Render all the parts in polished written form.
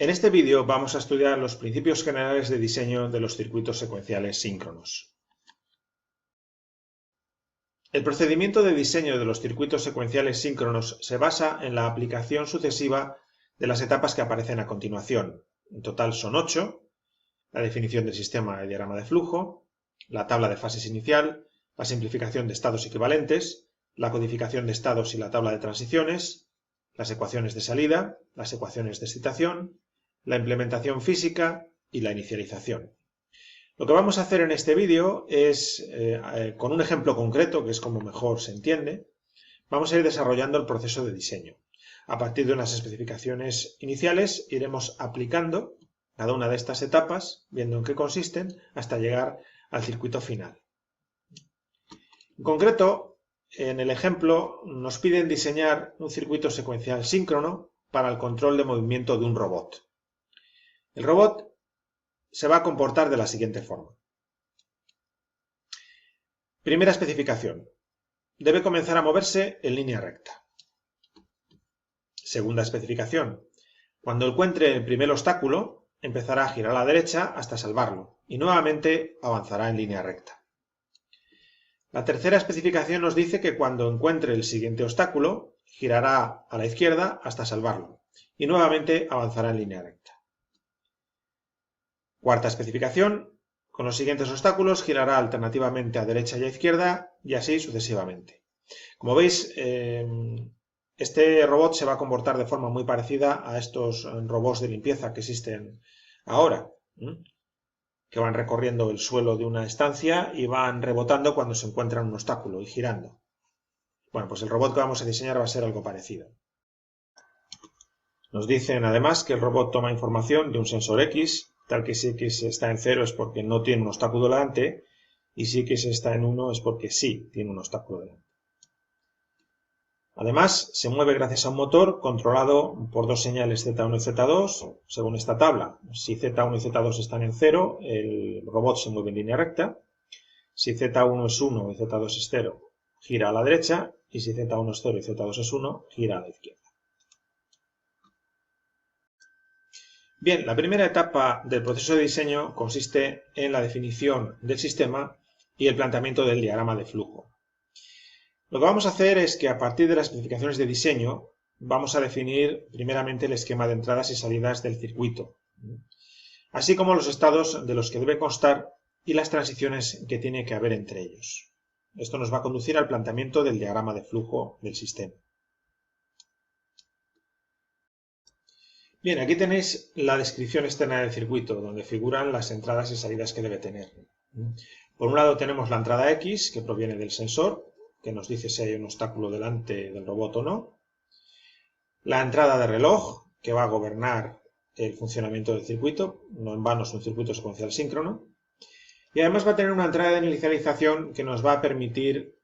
En este vídeo vamos a estudiar los principios generales de diseño de los circuitos secuenciales síncronos. El procedimiento de diseño de los circuitos secuenciales síncronos se basa en la aplicación sucesiva de las etapas que aparecen a continuación. En total son 8, la definición del sistema de diagrama de flujo, la tabla de fases inicial, la simplificación de estados equivalentes, la codificación de estados y la tabla de transiciones, las ecuaciones de salida, las ecuaciones de excitación, la implementación física y la inicialización. Lo que vamos a hacer en este vídeo es, con un ejemplo concreto, que es como mejor se entiende, vamos a ir desarrollando el proceso de diseño. A partir de unas especificaciones iniciales iremos aplicando cada una de estas etapas, viendo en qué consisten, hasta llegar al circuito final. En concreto, en el ejemplo nos piden diseñar un circuito secuencial síncrono para el control de movimiento de un robot. El robot se va a comportar de la siguiente forma. Primera especificación. Debe comenzar a moverse en línea recta. Segunda especificación. Cuando encuentre el primer obstáculo, empezará a girar a la derecha hasta salvarlo y nuevamente avanzará en línea recta. La tercera especificación nos dice que cuando encuentre el siguiente obstáculo, girará a la izquierda hasta salvarlo y nuevamente avanzará en línea recta. Cuarta especificación, con los siguientes obstáculos girará alternativamente a derecha y a izquierda y así sucesivamente. Como veis, este robot se va a comportar de forma muy parecida a estos robots de limpieza que existen ahora, que van recorriendo el suelo de una estancia y van rebotando cuando se encuentran un obstáculo y girando. Bueno, pues el robot que vamos a diseñar va a ser algo parecido. Nos dicen además que el robot toma información de un sensor X, tal que si X está en 0 es porque no tiene un obstáculo delante, y si X está en 1 es porque sí tiene un obstáculo delante. Además, se mueve gracias a un motor controlado por dos señales Z1 y Z2, según esta tabla. Si Z1 y Z2 están en 0, el robot se mueve en línea recta. Si Z1 es 1 y Z2 es 0, gira a la derecha, y si Z1 es 0 y Z2 es 1, gira a la izquierda. Bien, la primera etapa del proceso de diseño consiste en la definición del sistema y el planteamiento del diagrama de flujo. Lo que vamos a hacer es que a partir de las especificaciones de diseño vamos a definir primeramente el esquema de entradas y salidas del circuito, así como los estados de los que debe constar y las transiciones que tiene que haber entre ellos. Esto nos va a conducir al planteamiento del diagrama de flujo del sistema. Bien, aquí tenéis la descripción externa del circuito, donde figuran las entradas y salidas que debe tener. Por un lado tenemos la entrada X, que proviene del sensor, que nos dice si hay un obstáculo delante del robot o no. La entrada de reloj, que va a gobernar el funcionamiento del circuito, no en vano es un circuito secuencial síncrono. Y además va a tener una entrada de inicialización que nos va a permitir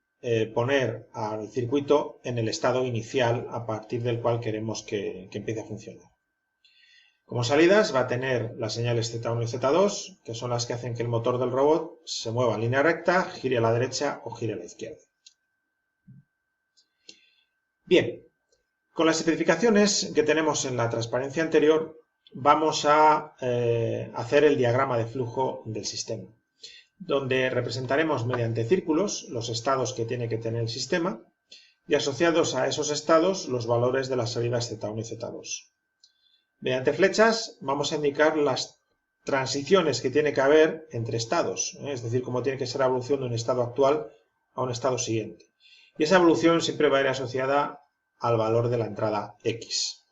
poner al circuito en el estado inicial a partir del cual queremos que empiece a funcionar. Como salidas va a tener las señales Z1 y Z2, que son las que hacen que el motor del robot se mueva en línea recta, gire a la derecha o gire a la izquierda. Bien, con las especificaciones que tenemos en la transparencia anterior, vamos a hacer el diagrama de flujo del sistema, donde representaremos mediante círculos los estados que tiene que tener el sistema y asociados a esos estados los valores de las salidas Z1 y Z2. Mediante flechas vamos a indicar las transiciones que tiene que haber entre estados, es decir, cómo tiene que ser la evolución de un estado actual a un estado siguiente. Y esa evolución siempre va a ir asociada al valor de la entrada X.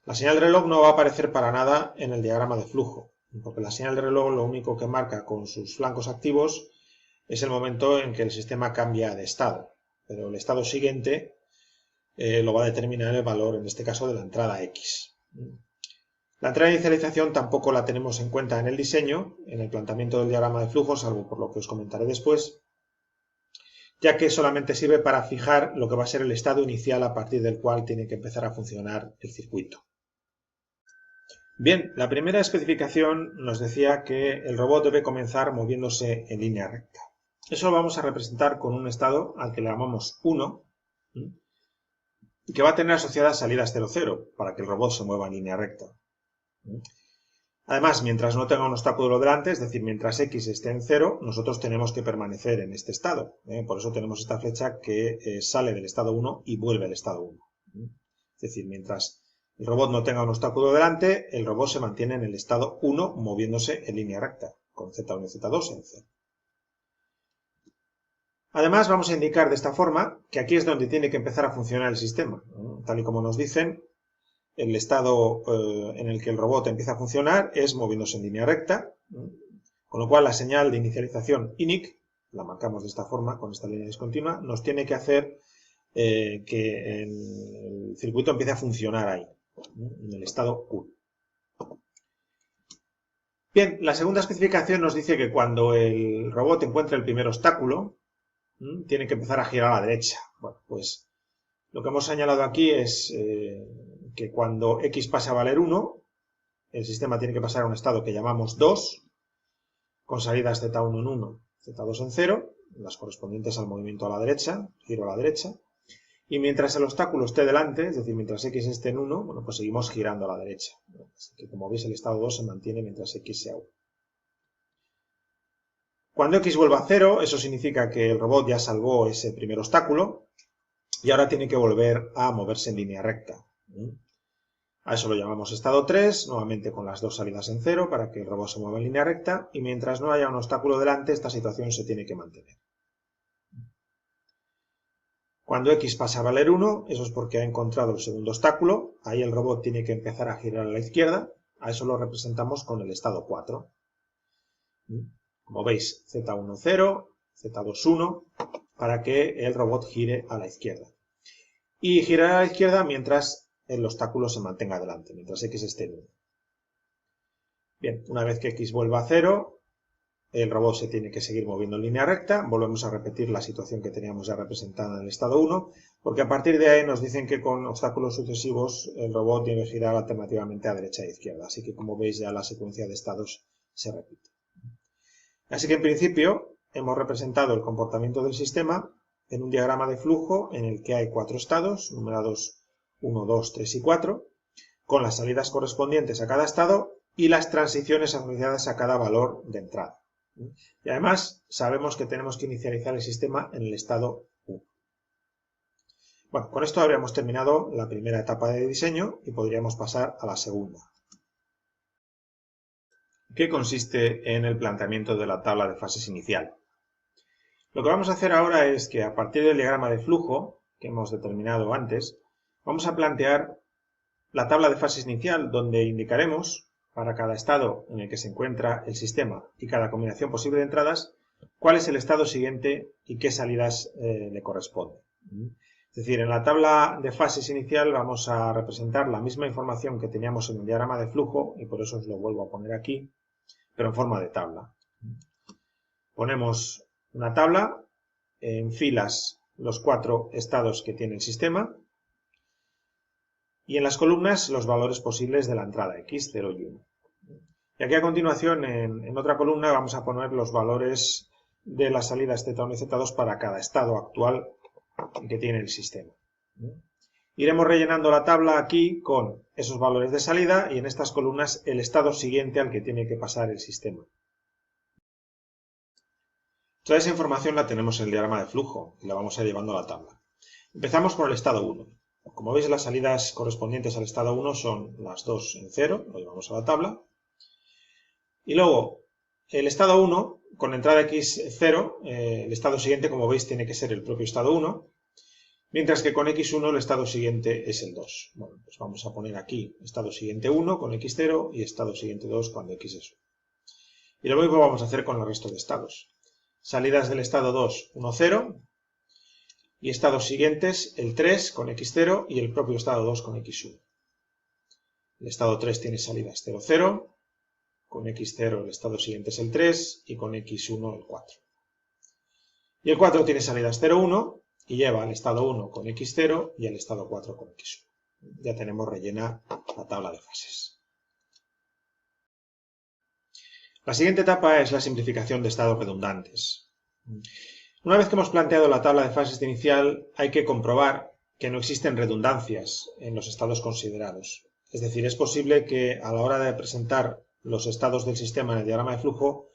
La señal de reloj no va a aparecer para nada en el diagrama de flujo, porque la señal de reloj lo único que marca con sus flancos activos es el momento en que el sistema cambia de estado, pero el estado siguiente lo va a determinar el valor, en este caso, de la entrada X. La entrada de inicialización tampoco la tenemos en cuenta en el diseño, en el planteamiento del diagrama de flujo, salvo por lo que os comentaré después, ya que solamente sirve para fijar lo que va a ser el estado inicial a partir del cual tiene que empezar a funcionar el circuito. Bien, la primera especificación nos decía que el robot debe comenzar moviéndose en línea recta. Eso lo vamos a representar con un estado al que le llamamos 1, que va a tener asociadas salidas 0, 0, para que el robot se mueva en línea recta. Además, mientras no tenga un obstáculo delante, es decir, mientras x esté en 0, nosotros tenemos que permanecer en este estado. Por eso tenemos esta flecha que sale del estado 1 y vuelve al estado 1. Es decir, mientras el robot no tenga un obstáculo delante, el robot se mantiene en el estado 1 moviéndose en línea recta, con Z1 y Z2 en 0. Además, vamos a indicar de esta forma que aquí es donde tiene que empezar a funcionar el sistema. Tal y como nos dicen, el estado en el que el robot empieza a funcionar es moviéndose en línea recta, con lo cual la señal de inicialización init, la marcamos de esta forma, con esta línea discontinua, nos tiene que hacer que el circuito empiece a funcionar ahí, en el estado 1. Bien, la segunda especificación nos dice que cuando el robot encuentre el primer obstáculo, tiene que empezar a girar a la derecha. Bueno, pues lo que hemos señalado aquí es que cuando x pase a valer 1, el sistema tiene que pasar a un estado que llamamos 2, con salidas Z1 en 1, Z2 en 0, las correspondientes al movimiento a la derecha, giro a la derecha, y mientras el obstáculo esté delante, es decir, mientras x esté en 1, bueno, pues seguimos girando a la derecha. Así que como veis el estado 2 se mantiene mientras x sea 1. Cuando x vuelva a 0, eso significa que el robot ya salvó ese primer obstáculo y ahora tiene que volver a moverse en línea recta. A eso lo llamamos estado 3, nuevamente con las dos salidas en 0 para que el robot se mueva en línea recta y mientras no haya un obstáculo delante, esta situación se tiene que mantener. Cuando x pasa a valer 1, eso es porque ha encontrado el segundo obstáculo, ahí el robot tiene que empezar a girar a la izquierda, a eso lo representamos con el estado 4. Como veis, Z1 0, Z2 1, para que el robot gire a la izquierda. Y girar a la izquierda mientras el obstáculo se mantenga delante, mientras x esté en 1. Bien, una vez que x vuelva a 0, el robot se tiene que seguir moviendo en línea recta. Volvemos a repetir la situación que teníamos ya representada en el estado 1, porque a partir de ahí nos dicen que con obstáculos sucesivos el robot tiene que girar alternativamente a derecha e izquierda. Así que, como veis, ya la secuencia de estados se repite. Así que, en principio, hemos representado el comportamiento del sistema en un diagrama de flujo en el que hay 4 estados, numerados 1, 2, 3 y 4, con las salidas correspondientes a cada estado y las transiciones asociadas a cada valor de entrada. Y además sabemos que tenemos que inicializar el sistema en el estado 1. Bueno, con esto habríamos terminado la primera etapa de diseño y podríamos pasar a la segunda. ¿Qué consiste en el planteamiento de la tabla de fases inicial? Lo que vamos a hacer ahora es que a partir del diagrama de flujo que hemos determinado antes, vamos a plantear la tabla de fases inicial donde indicaremos para cada estado en el que se encuentra el sistema y cada combinación posible de entradas, cuál es el estado siguiente y qué salidas le corresponden. Es decir, en la tabla de fases inicial vamos a representar la misma información que teníamos en el diagrama de flujo, y por eso os lo vuelvo a poner aquí, pero en forma de tabla. Ponemos una tabla, en filas los 4 estados que tiene el sistema, y en las columnas los valores posibles de la entrada x, 0 y 1. Y aquí a continuación, en otra columna, vamos a poner los valores de las salidas Z1 y Z2 para cada estado actual que tiene el sistema. Iremos rellenando la tabla aquí con esos valores de salida y en estas columnas el estado siguiente al que tiene que pasar el sistema. Toda esa información la tenemos en el diagrama de flujo y la vamos a ir llevando a la tabla. Empezamos por el estado 1. Como veis, las salidas correspondientes al estado 1 son las 2 en 0, lo llevamos a la tabla. Y luego, el estado 1, con entrada x 0, el estado siguiente, como veis, tiene que ser el propio estado 1, mientras que con x1 el estado siguiente es el 2. Bueno, pues vamos a poner aquí estado siguiente 1 con x0 y estado siguiente 2 cuando x es 1. Y lo mismo vamos a hacer con el resto de estados. Salidas del estado 2, 1, 0, y estados siguientes, el 3 con x0 y el propio estado 2 con x1. El estado 3 tiene salidas 0, 0, con x0 el estado siguiente es el 3 y con x1 el 4. Y el 4 tiene salidas 0, 1 y lleva al estado 1 con x0 y al estado 4 con x1. Ya tenemos rellena la tabla de fases. La siguiente etapa es la simplificación de estados redundantes. Una vez que hemos planteado la tabla de fases inicial, hay que comprobar que no existen redundancias en los estados considerados. Es decir, es posible que a la hora de presentar los estados del sistema en el diagrama de flujo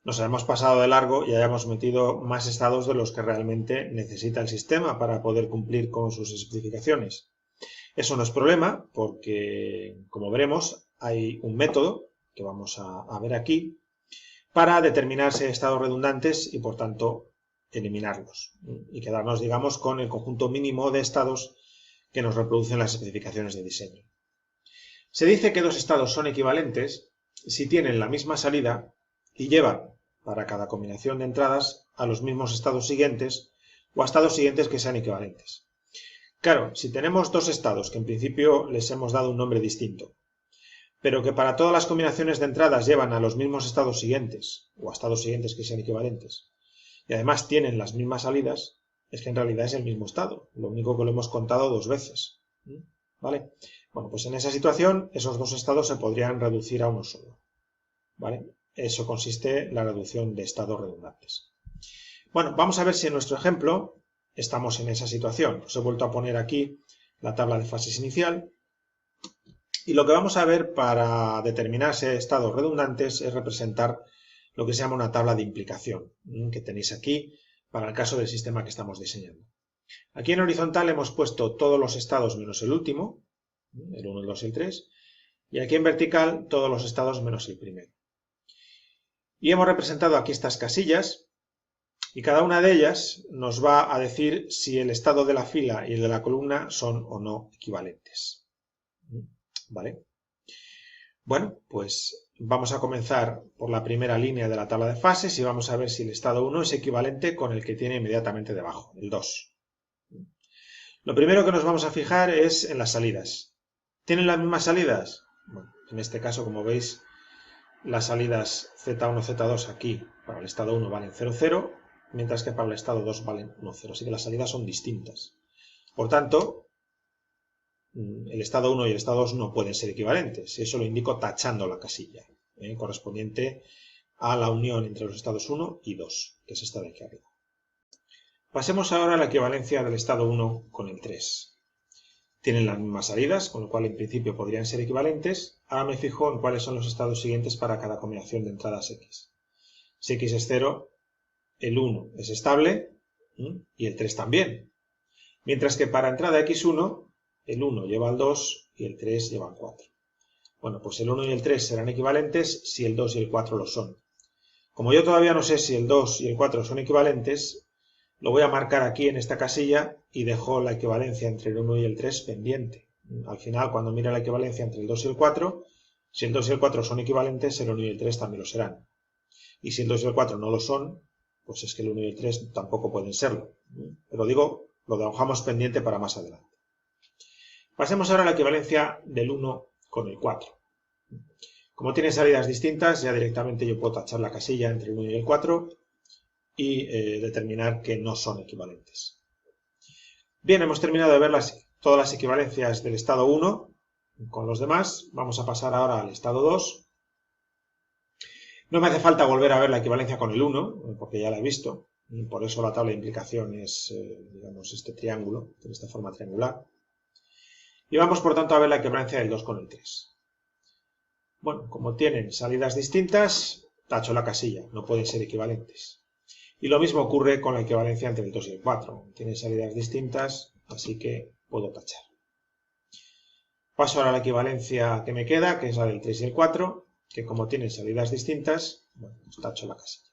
nos hayamos pasado de largo y hayamos metido más estados de los que realmente necesita el sistema para poder cumplir con sus especificaciones. Eso no es problema porque, como veremos, hay un método que vamos a ver aquí para determinar si hay estados redundantes y, por tanto, eliminarlos y quedarnos, digamos, con el conjunto mínimo de estados que nos reproducen las especificaciones de diseño. Se dice que dos estados son equivalentes si tienen la misma salida y llevan para cada combinación de entradas a los mismos estados siguientes o a estados siguientes que sean equivalentes. Claro, si tenemos dos estados que en principio les hemos dado un nombre distinto, pero que para todas las combinaciones de entradas llevan a los mismos estados siguientes o a estados siguientes que sean equivalentes y además tienen las mismas salidas, es que en realidad es el mismo estado, lo único que lo hemos contado dos veces. ¿Vale? Bueno, pues en esa situación esos dos estados se podrían reducir a uno solo. ¿Vale? Eso consiste en la reducción de estados redundantes. Bueno, vamos a ver si en nuestro ejemplo estamos en esa situación. Os he vuelto a poner aquí la tabla de fases inicial. Y lo que vamos a ver para determinar si hay estados redundantes es representar lo que se llama una tabla de implicación, que tenéis aquí para el caso del sistema que estamos diseñando. Aquí en horizontal hemos puesto todos los estados menos el último, el 1, el 2 y el 3, y aquí en vertical todos los estados menos el primero. Y hemos representado aquí estas casillas, y cada una de ellas nos va a decir si el estado de la fila y el de la columna son o no equivalentes. ¿Vale? Bueno, pues vamos a comenzar por la primera línea de la tabla de fases y vamos a ver si el estado 1 es equivalente con el que tiene inmediatamente debajo, el 2. Lo primero que nos vamos a fijar es en las salidas. ¿Tienen las mismas salidas? Bueno, en este caso, como veis, las salidas Z1, Z2 aquí para el estado 1 valen 0, 0, mientras que para el estado 2 valen 1, 0. Así que las salidas son distintas. Por tanto, el estado 1 y el estado 2 no pueden ser equivalentes. Eso lo indico tachando la casilla, correspondiente a la unión entre los estados 1 y 2, que es esta de aquí arriba. Pasemos ahora a la equivalencia del estado 1 con el 3. Tienen las mismas salidas, con lo cual en principio podrían ser equivalentes. Ahora me fijo en cuáles son los estados siguientes para cada combinación de entradas X. Si X es 0, el 1 es estable y el 3 también. Mientras que para entrada X1, el 1 lleva al 2 y el 3 lleva al 4. Bueno, pues el 1 y el 3 serán equivalentes si el 2 y el 4 lo son. Como yo todavía no sé si el 2 y el 4 son equivalentes, lo voy a marcar aquí en esta casilla y dejo la equivalencia entre el 1 y el 3 pendiente. Al final, cuando mire la equivalencia entre el 2 y el 4, si el 2 y el 4 son equivalentes, el 1 y el 3 también lo serán. Y si el 2 y el 4 no lo son, pues es que el 1 y el 3 tampoco pueden serlo. Pero digo, lo dejamos pendiente para más adelante. Pasemos ahora a la equivalencia del 1 con el 4. Como tienen salidas distintas, ya directamente yo puedo tachar la casilla entre el 1 y el 4 y determinar que no son equivalentes. Bien, hemos terminado de ver todas las equivalencias del estado 1 con los demás. Vamos a pasar ahora al estado 2. No me hace falta volver a ver la equivalencia con el 1, porque ya la he visto. Y por eso la tabla de implicación es, digamos, este triángulo, de esta forma triangular. Y vamos, por tanto, a ver la equivalencia del 2 con el 3. Bueno, como tienen salidas distintas, tacho la casilla, no pueden ser equivalentes. Y lo mismo ocurre con la equivalencia entre el 2 y el 4. Tienen salidas distintas, así que puedo tachar. Paso ahora a la equivalencia que me queda, que es la del 3 y el 4, que como tienen salidas distintas, bueno, pues tacho la casilla.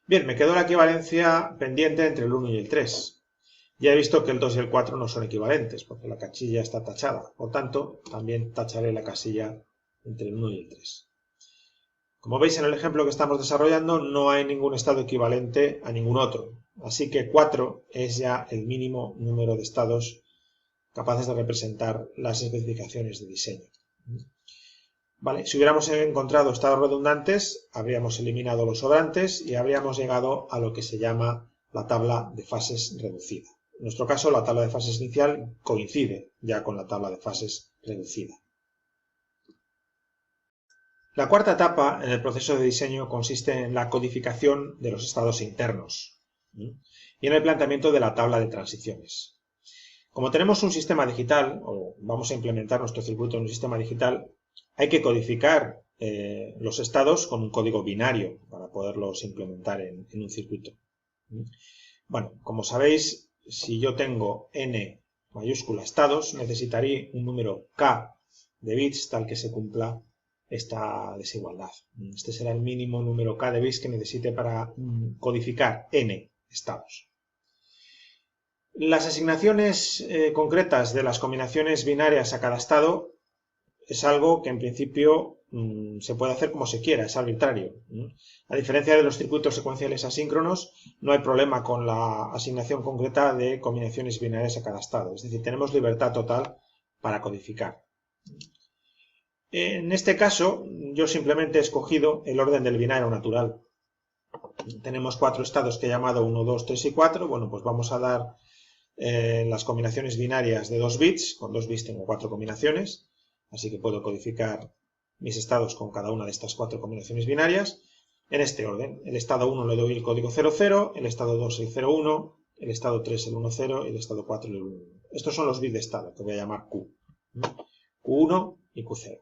Bien, me quedó la equivalencia pendiente entre el 1 y el 3. Ya he visto que el 2 y el 4 no son equivalentes, porque la casilla está tachada. Por tanto, también tacharé la casilla entre el 1 y el 3. Como veis en el ejemplo que estamos desarrollando, no hay ningún estado equivalente a ningún otro. Así que 4 es ya el mínimo número de estados capaces de representar las especificaciones de diseño. Vale, si hubiéramos encontrado estados redundantes, habríamos eliminado los sobrantes y habríamos llegado a lo que se llama la tabla de fases reducida. En nuestro caso, la tabla de fases inicial coincide ya con la tabla de fases reducida. La cuarta etapa en el proceso de diseño consiste en la codificación de los estados internos y en el planteamiento de la tabla de transiciones. Como tenemos un sistema digital, o vamos a implementar nuestro circuito en un sistema digital, hay que codificar los estados con un código binario para poderlos implementar en un circuito. Bueno, como sabéis, si yo tengo n mayúscula estados, necesitaré un número k de bits tal que se cumpla esta desigualdad. Este será el mínimo número k de bits que necesite para codificar n estados. Las asignaciones concretas de las combinaciones binarias a cada estado es algo que en principio se puede hacer como se quiera, es arbitrario. A diferencia de los circuitos secuenciales asíncronos, no hay problema con la asignación concreta de combinaciones binarias a cada estado. Es decir, tenemos libertad total para codificar. En este caso, yo simplemente he escogido el orden del binario natural. Tenemos 4 estados que he llamado 1, 2, 3 y 4. Bueno, pues vamos a dar las combinaciones binarias de 2 bits. Con 2 bits tengo 4 combinaciones. Así que puedo codificar mis estados con cada una de estas 4 combinaciones binarias en este orden. El estado 1 le doy el código 00, el estado 2 el 01, el estado 3 el 10 y el estado 4 el 11. Estos son los bits de estado que voy a llamar Q. Q1 y Q0.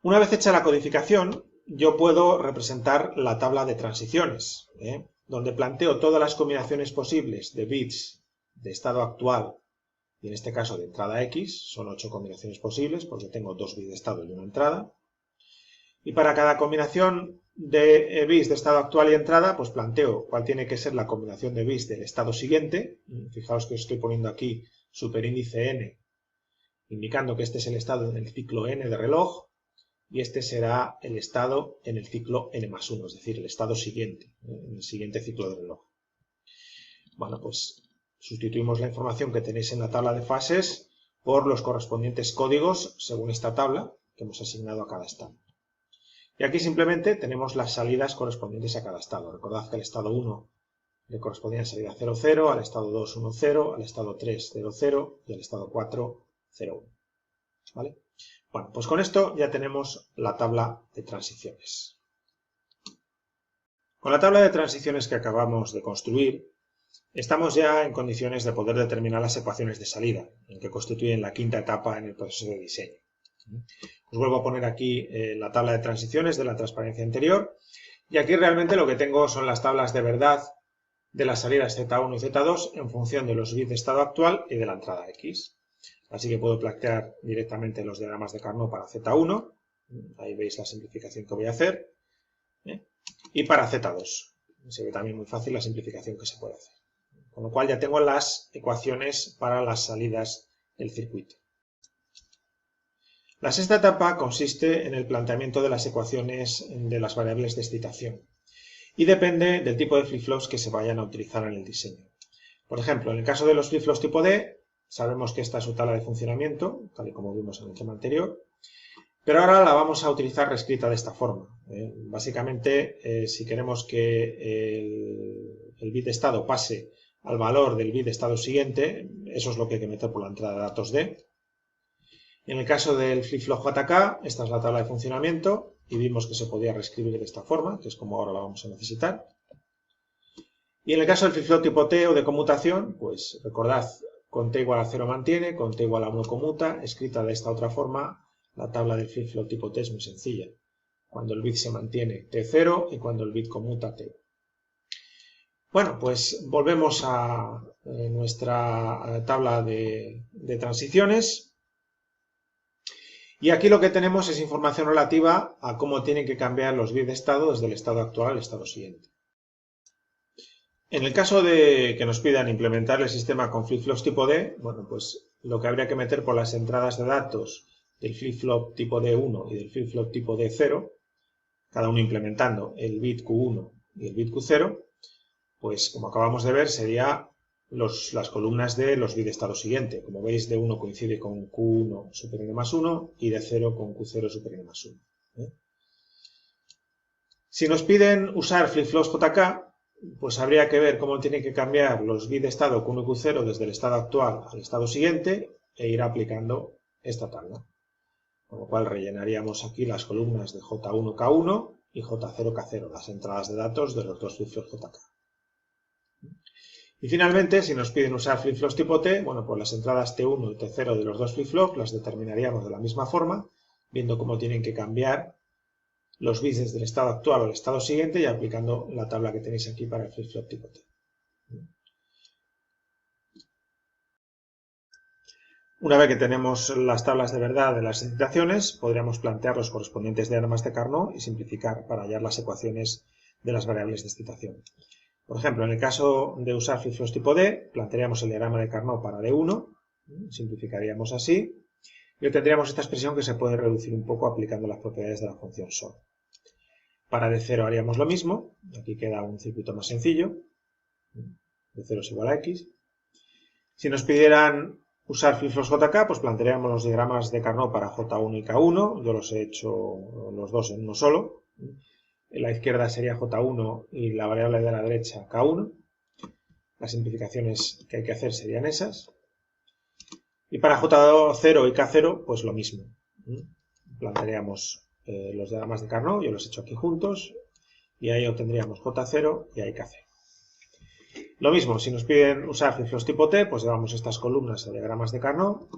Una vez hecha la codificación, yo puedo representar la tabla de transiciones, donde planteo todas las combinaciones posibles de bits de estado actual y en este caso de entrada X, son 8 combinaciones posibles porque tengo 2 bits de estado y una entrada. Y para cada combinación de bits de estado actual y entrada, pues planteo cuál tiene que ser la combinación de bits del estado siguiente. Fijaos que os estoy poniendo aquí superíndice n, indicando que este es el estado en el ciclo n de reloj y este será el estado en el ciclo n+1, es decir, el estado siguiente, en el siguiente ciclo de reloj. Bueno, pues sustituimos la información que tenéis en la tabla de fases por los correspondientes códigos según esta tabla que hemos asignado a cada estado. Y aquí simplemente tenemos las salidas correspondientes a cada estado. Recordad que al estado 1 le correspondía salida 00, al estado 2 10, al estado 3 00 y al estado 4 01. ¿Vale? Bueno, pues con esto ya tenemos la tabla de transiciones. Con la tabla de transiciones que acabamos de construir, estamos ya en condiciones de poder determinar las ecuaciones de salida, que constituyen la quinta etapa en el proceso de diseño. Os vuelvo a poner aquí la tabla de transiciones de la transparencia anterior, y aquí realmente lo que tengo son las tablas de verdad de las salidas Z1 y Z2 en función de los bits de estado actual y de la entrada X. Así que puedo plantear directamente los diagramas de Carnot para Z1, ahí veis la simplificación que voy a hacer, y para Z2. Se ve también muy fácil la simplificación que se puede hacer. Con lo cual ya tengo las ecuaciones para las salidas del circuito. La sexta etapa consiste en el planteamiento de las ecuaciones de las variables de excitación y depende del tipo de flip-flops que se vayan a utilizar en el diseño. Por ejemplo, en el caso de los flip-flops tipo D, sabemos que esta es su tabla de funcionamiento, tal y como vimos en el tema anterior, pero ahora la vamos a utilizar reescrita de esta forma. Básicamente, si queremos que el bit de estado pase al valor del bit de estado siguiente, eso es lo que hay que meter por la entrada de datos D. En el caso del flip-flop JK, esta es la tabla de funcionamiento y vimos que se podía reescribir de esta forma, que es como ahora la vamos a necesitar. Y en el caso del flip-flop tipo T o de conmutación, pues recordad, con T igual a 0 mantiene, con T igual a 1 conmuta, escrita de esta otra forma, la tabla del flip-flop tipo T es muy sencilla. Cuando el bit se mantiene T0 y cuando el bit conmuta T1. Bueno, pues volvemos a nuestra tabla de transiciones. Y aquí lo que tenemos es información relativa a cómo tienen que cambiar los bits de estado desde el estado actual al estado siguiente. En el caso de que nos pidan implementar el sistema con flip-flops tipo D, bueno, pues lo que habría que meter por las entradas de datos del flip-flop tipo D1 y del flip-flop tipo D0, cada uno implementando el bit Q1 y el bit Q0, pues como acabamos de ver sería las columnas de los bits de estado siguiente. Como veis, D1 coincide con Q1 super n+1 y D0 con Q0 super n+1. Si nos piden usar flip-flops JK, pues habría que ver cómo tienen que cambiar los bits de estado Q1 y Q0 desde el estado actual al estado siguiente e ir aplicando esta tabla. Con lo cual rellenaríamos aquí las columnas de J1K1 y J0K0, las entradas de datos de los dos flip-flops JK. Y finalmente, si nos piden usar flip-flops tipo T, bueno, pues las entradas T1 y T0 de los dos flip-flops las determinaríamos de la misma forma, viendo cómo tienen que cambiar los bits desde el estado actual al estado siguiente y aplicando la tabla que tenéis aquí para el flip-flop tipo T. Una vez que tenemos las tablas de verdad de las excitaciones, podríamos plantear los correspondientes diagramas de Carnot y simplificar para hallar las ecuaciones de las variables de excitación. Por ejemplo, en el caso de usar flip-flops tipo D, plantearíamos el diagrama de Carnot para D1, simplificaríamos así, y obtendríamos esta expresión que se puede reducir un poco aplicando las propiedades de la función SOR. Para D0 haríamos lo mismo, aquí queda un circuito más sencillo, D0 es igual a X. Si nos pidieran usar flip-flops JK, pues plantearíamos los diagramas de Carnot para J1 y K1, yo los he hecho los dos en uno solo. En la izquierda sería J1 y la variable de la derecha K1. Las simplificaciones que hay que hacer serían esas. Y para J0 y K0, pues lo mismo. Plantearíamos los diagramas de Carnot, yo los he hecho aquí juntos, y ahí obtendríamos J0 y ahí K0. Lo mismo, si nos piden usar flip-flops tipo T, pues llevamos estas columnas a diagramas de Carnot.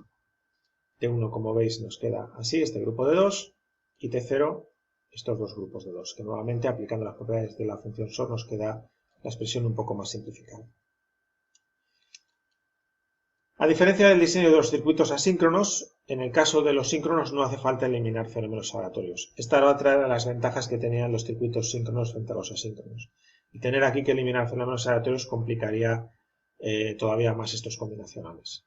T1, como veis, nos queda así, este grupo de 2, y T0, estos dos grupos de 2, que nuevamente, aplicando las propiedades de la función SOR, nos queda la expresión un poco más simplificada. A diferencia del diseño de los circuitos asíncronos, en el caso de los síncronos no hace falta eliminar fenómenos aleatorios. Esta era otra de las ventajas que tenían los circuitos síncronos frente a los asíncronos. Y tener aquí que eliminar fenómenos aleatorios complicaría todavía más estos combinacionales.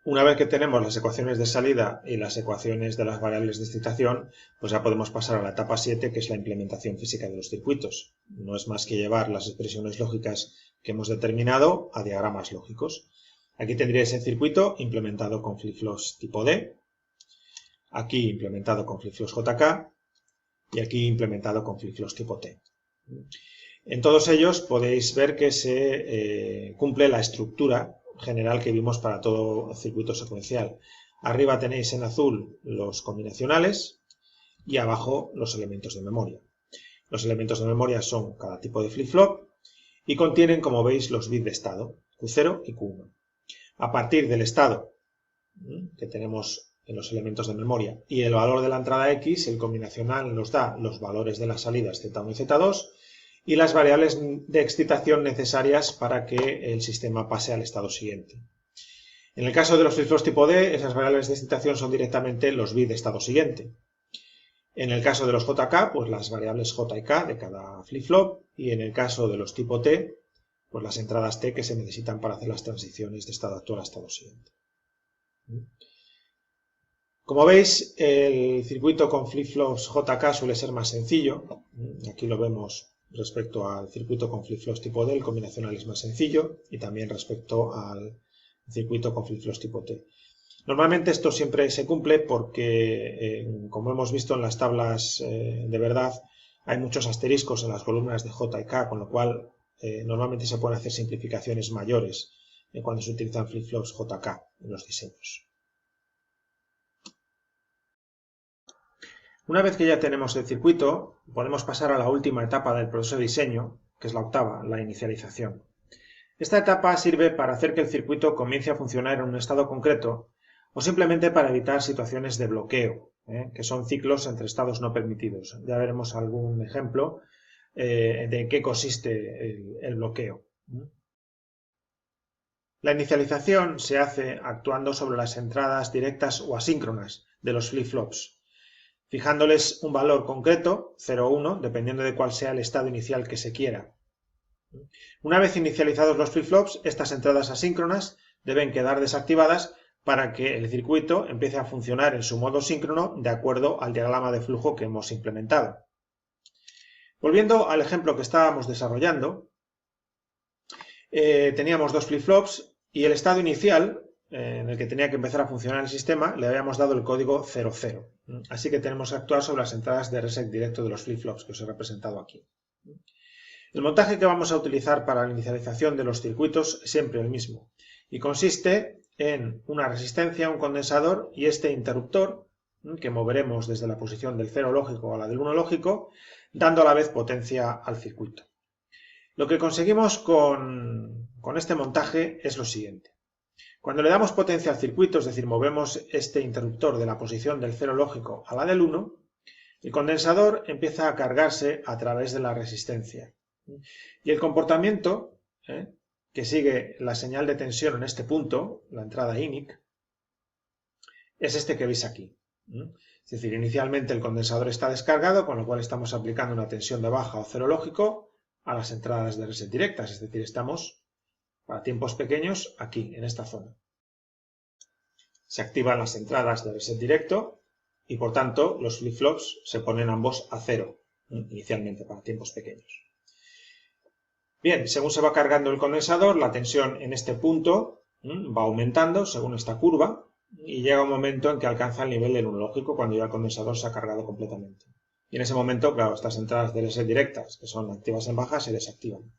Una vez que tenemos las ecuaciones de salida y las ecuaciones de las variables de excitación, pues ya podemos pasar a la etapa 7, que es la implementación física de los circuitos. No es más que llevar las expresiones lógicas que hemos determinado a diagramas lógicos. Aquí tendríais el circuito implementado con flip-flops tipo D, aquí implementado con flip-flops JK y aquí implementado con flip-flops tipo T. En todos ellos podéis ver que se cumple la estructura general que vimos para todo circuito secuencial. Arriba tenéis en azul los combinacionales y abajo los elementos de memoria. Los elementos de memoria son cada tipo de flip-flop y contienen, como veis, los bits de estado, Q0 y Q1. A partir del estado que tenemos en los elementos de memoria y el valor de la entrada X, el combinacional nos da los valores de las salidas Z1 y Z2 y las variables de excitación necesarias para que el sistema pase al estado siguiente. En el caso de los flip-flops tipo D, esas variables de excitación son directamente los bits de estado siguiente. En el caso de los JK, pues las variables J y K de cada flip-flop, y en el caso de los tipo T, pues las entradas T que se necesitan para hacer las transiciones de estado actual a estado siguiente. Como veis, el circuito con flip-flops JK suele ser más sencillo. Aquí lo vemos respecto al circuito con flip-flops tipo D, el combinacional es más sencillo, y también respecto al circuito con flip-flops tipo T. Normalmente esto siempre se cumple porque, como hemos visto en las tablas de verdad, hay muchos asteriscos en las columnas de J y K, con lo cual normalmente se pueden hacer simplificaciones mayores cuando se utilizan flip-flops JK en los diseños. Una vez que ya tenemos el circuito, podemos pasar a la última etapa del proceso de diseño, que es la octava, la inicialización. Esta etapa sirve para hacer que el circuito comience a funcionar en un estado concreto o simplemente para evitar situaciones de bloqueo, que son ciclos entre estados no permitidos. Ya veremos algún ejemplo de qué consiste el bloqueo. La inicialización se hace actuando sobre las entradas directas o asíncronas de los flip-flops, fijándoles un valor concreto, 0 o 1, dependiendo de cuál sea el estado inicial que se quiera. Una vez inicializados los flip-flops, estas entradas asíncronas deben quedar desactivadas para que el circuito empiece a funcionar en su modo síncrono de acuerdo al diagrama de flujo que hemos implementado. Volviendo al ejemplo que estábamos desarrollando, teníamos dos flip-flops y el estado inicial en el que tenía que empezar a funcionar el sistema le habíamos dado el código 00. Así que tenemos que actuar sobre las entradas de reset directo de los flip-flops que os he representado aquí. El montaje que vamos a utilizar para la inicialización de los circuitos es siempre el mismo y consiste en una resistencia, un condensador y este interruptor que moveremos desde la posición del 0 lógico a la del 1 lógico, dando a la vez potencia al circuito. Lo que conseguimos con este montaje es lo siguiente. Cuando le damos potencia al circuito, es decir, movemos este interruptor de la posición del 0 lógico a la del 1, el condensador empieza a cargarse a través de la resistencia. Y el comportamiento que sigue la señal de tensión en este punto, la entrada INIC, es este que veis aquí. Es decir, inicialmente el condensador está descargado, con lo cual estamos aplicando una tensión de baja o 0 lógico a las entradas de reset directas, es decir, estamos para tiempos pequeños aquí, en esta zona. Se activan las entradas de reset directo y por tanto los flip-flops se ponen ambos a 0, inicialmente para tiempos pequeños. Bien, según se va cargando el condensador, la tensión en este punto va aumentando según esta curva y llega un momento en que alcanza el nivel del 1 lógico cuando ya el condensador se ha cargado completamente. Y en ese momento, claro, estas entradas de reset directas, que son activas en baja, se desactivan.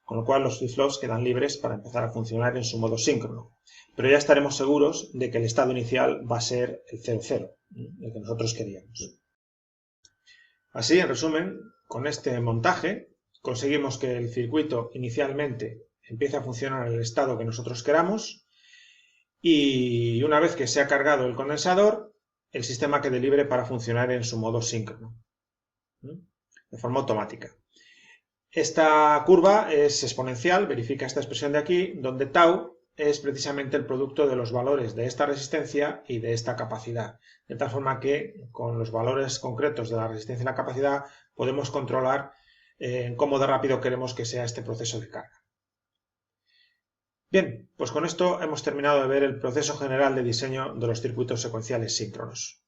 Con lo cual los flip-flops quedan libres para empezar a funcionar en su modo síncrono. Pero ya estaremos seguros de que el estado inicial va a ser el 0,0, el que nosotros queríamos. Así, en resumen, con este montaje conseguimos que el circuito inicialmente empiece a funcionar en el estado que nosotros queramos y una vez que se ha cargado el condensador, el sistema quede libre para funcionar en su modo síncrono, de forma automática. Esta curva es exponencial, verifica esta expresión de aquí, donde tau es precisamente el producto de los valores de esta resistencia y de esta capacidad. De tal forma que con los valores concretos de la resistencia y la capacidad podemos controlar cómo de rápido queremos que sea este proceso de carga. Bien, pues con esto hemos terminado de ver el proceso general de diseño de los circuitos secuenciales síncronos.